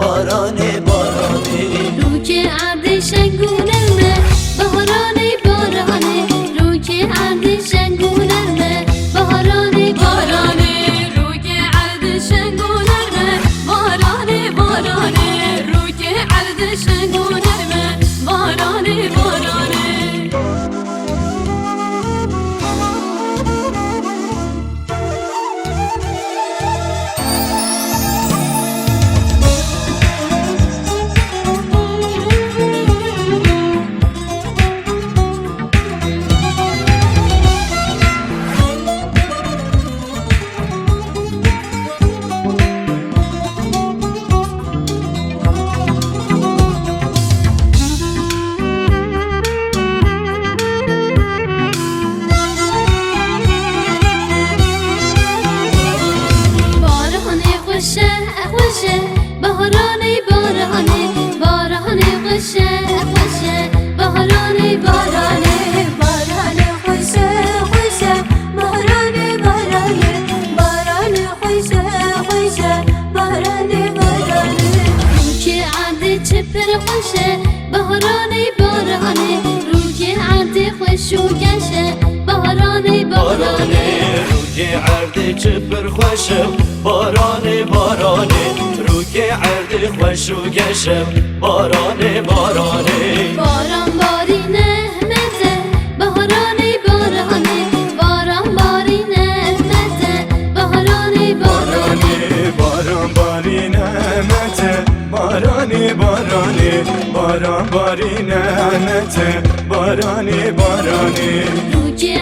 بارانه بارانه رو که عرض شنگونمه بارانه بارانه رو که عرض شنگونمه بارانه بارانه رو که عرض شنگونمه بارانه بارانه رو که عرض شنگونمه بارانه بارانه خوشه خوشه بارانه بارانه بارانه خوشه خوشه بارانه بارانه بارانه خوشه خوشه بارانه بارانه بارانه خوشه خوشه بارانه بارانه رو که عرض چپر خوشه بارانه بارانه رو که عرض خوشو گشه بارانه بارانه رو که عرض چپر خوشم بارانه بارانه رو که عرض خوش و گشم بارانه بارانه باران باری نعمته بارانه بارانه باران باری نعمته بارانه بارانه باران باری نعمته بارانه بارانه باران باری نعمته بارانه بارانه رو که